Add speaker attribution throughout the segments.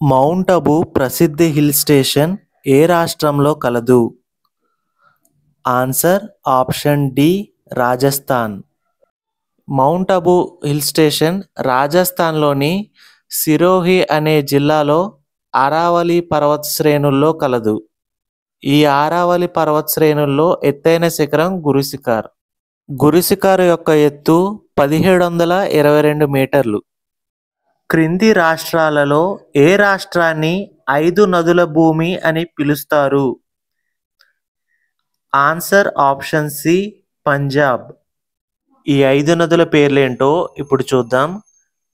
Speaker 1: Mount Abu ప్రసిద్ధ hill station ఏ రాష్ట్రంలో కలదు? Answer option D Rajasthan. Mount Abu hill station రాజస్థాన్లోని సిరోహి అనే జిల్లాలో అరావలి పర్వత శ్రేణుల్లో కలదు. ఈ అరావలి పర్వత శ్రేణుల్లో ఎత్తైన శిఖరం గురుశిఖర్. గురుశిఖర్ యొక్క ఎత్తు 1722 మీటర్లు. క్రింది రాష్ట్రాలలో ఏ రాష్ట్రాన్ని 5 నదుల భూమి అని పిలుస్తారు? Answer option C Punjab. ఈ 5 నదుల పేర్లేంటో ఇప్పుడు చూద్దాం.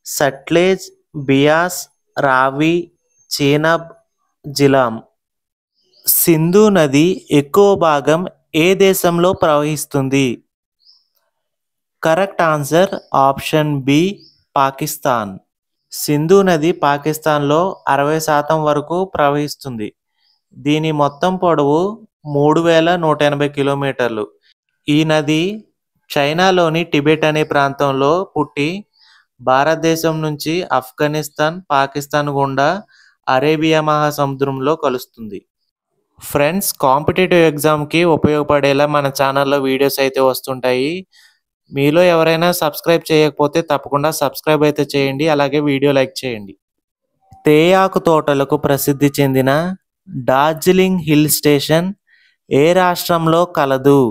Speaker 1: సట్లెజ్, బియాస్, రావి, చీనాబ్, జిలాం. సింధు నది ఎక్కువ భాగం ఏ దేశంలో ప్రవహిస్తుంది? Correct answer option B Pakistan. Sindhu నది పాకిస్తాన్లో 60% వరకు ప్రవహిస్తుంది. దీని మొత్తం పొడవు 3180 కిలోమీటర్లు. ఈ నది చైనాలోని టిబెట్ అనే ప్రాంతంలో పుట్టి భారతదేశం నుంచి ఆఫ్ఘనిస్తాన్, పాకిస్తాన్ గుండా అరేబియా మహాసముద్రంలో కలుస్తుంది. ఫ్రెండ్స్, కాంపిటేటివ్ ఎగ్జామ్కి ఉపయోగపడేలా మన ఛానల్లో వీడియోస్ అయితే వస్తుంటాయి. మీలో ఎవరైనా సబ్స్క్రైబ్ చేయకపోతే తప్పకుండా సబ్స్క్రైబ్ అయితే చేయండి. అలాగే వీడియో లైక్ చేయండి. తేయాకు తోటలకు ప్రసిద్ధి చెందిన డార్జిలింగ్ హిల్ స్టేషన్ ఏ రాష్ట్రంలో కలదు?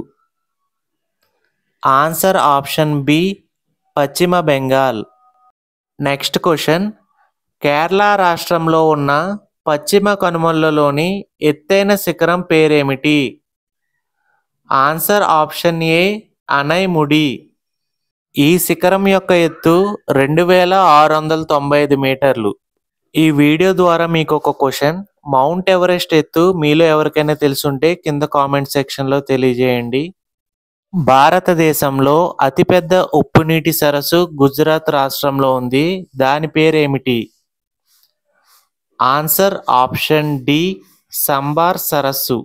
Speaker 1: ఆన్సర్ ఆప్షన్ బి పశ్చిమ బెంగాల్. Next question. కేరళ రాష్ట్రంలో ఉన్న పశ్చిమ కనుమలలోని ఎత్తైన శిఖరం పేరేమిటి? ఆన్సర్ ఆప్షన్ ఏ అనైముడి. ఈ శిఖరం యొక్క ఎత్తు 2695 మీటర్లు. ఈ వీడియో ద్వారా మీకు ఒక క్వశ్చన్. మౌంట్ ఎవరెస్ట్ ఎత్తు మీలో ఎవరికైనా తెలుసుంటే కింద కామెంట్ సెక్షన్లో తెలియజేయండి. భారతదేశంలో అతిపెద్ద ఉప్పు నీటి సరస్సు గుజరాత్ రాష్ట్రంలో ఉంది. దాని పేరేమిటి? ఆన్సర్ ఆప్షన్ డి సంబార్ సరస్సు.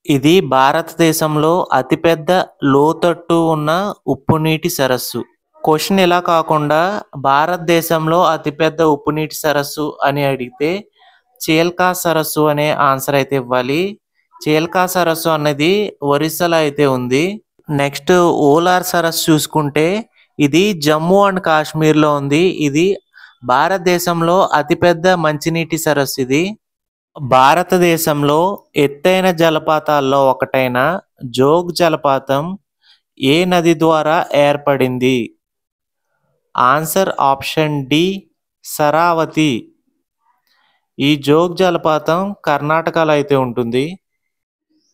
Speaker 1: ఇది భారతదేశంలో అతిపెద్ద లోతట్టు ఉన్న ఉప్పు నీటి సరస్సు. క్వశ్చన్ ఇలా కాకుండా భారతదేశంలో అతిపెద్ద ఉప్పు నీటి సరస్సు అని అడిగితే చీల్కా సరస్సు అనే ఆన్సర్ అయితే ఇవ్వాలి. చీల్కా సరస్సు అన్నది ఒరిస్సాలో అయితే ఉంది. నెక్స్ట్ ఓలార్ సరస్సు చూసుకుంటే ఇది జమ్మూ అండ్ కాశ్మీర్లో ఉంది. ఇది భారతదేశంలో అతిపెద్ద మంచినీటి సరస్సు. ఇది భారతదేశంలో ఎత్తైన జలపాతాల్లో ఒకటైన జోగ్ జలపాతం ఏ నది ద్వారా ఏర్పడింది? Answer option D Sharavathi. ఈ జోగ్ జలపాతం కర్ణాటకలో అయితే ఉంటుంది.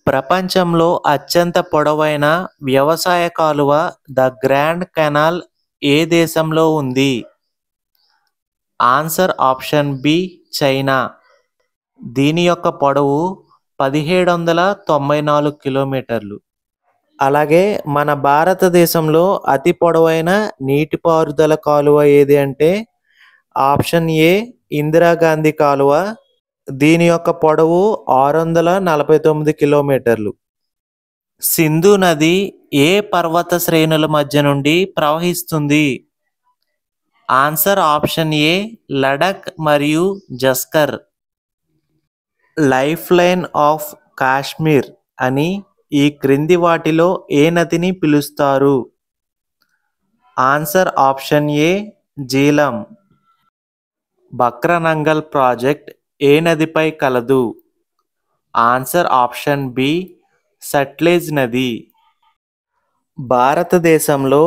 Speaker 1: ప్రపంచంలో అత్యంత పొడవైన వ్యవసాయ కాలువ ద గ్రాండ్ కెనాల్ ఏ దేశంలో ఉంది? Answer option B China. దీని యొక్క పొడవు 1794 కిలోమీటర్లు. అలాగే మన భారతదేశంలో అతి పొడవైన నీటిపారుదల కాలువ ఏది అంటే ఆప్షన్ ఏ ఇందిరాగాంధీ కాలువ. దీని యొక్క పొడవు 649 కిలోమీటర్లు. సింధు నది ఏ పర్వత శ్రేణుల మధ్య నుండి ప్రవహిస్తుంది? ఆన్సర్ ఆప్షన్ ఏ లడక్ మరియు Zanskar. Life line of Kashmir అని ఈ క్రింది వాటిలో ఏ నదిని పిలుస్తారు? Answer option A Jhelum. Bhakra Nangal project ఏ నదిపై కలదు? ఆన్సర్ ఆప్షన్ బి సట్లెజ్ నది. భారతదేశంలో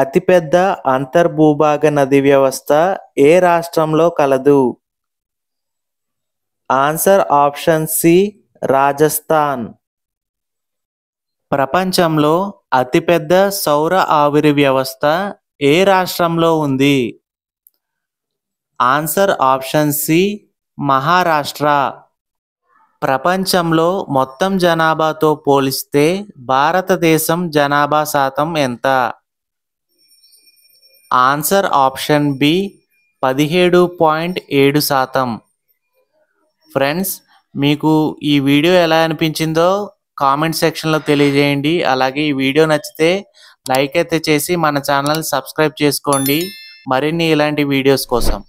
Speaker 1: అతిపెద్ద అంతర్భూభాగ నది వ్యవస్థ ఏ రాష్ట్రంలో కలదు? Answer option C Rajasthan. ప్రపంచంలో అతిపెద్ద సౌర ఆవిరి వ్యవస్థ ఏ రాష్ట్రంలో ఉంది? Answer option C Maharashtra. ప్రపంచంలో మొత్తం జనాభాతో పోలిస్తే భారతదేశం జనాభా శాతం ఎంత? Answer option B 17.7%. ఫ్రెండ్స్, మీకు ఈ వీడియో ఎలా అనిపించిందో కామెంట్ సెక్షన్లో తెలియజేయండి. అలాగే ఈ వీడియో నచ్చితే లైక్ అయితే చేసి మన ఛానల్ సబ్స్క్రైబ్ చేసుకోండి మరిన్ని ఇలాంటి వీడియోస్ కోసం.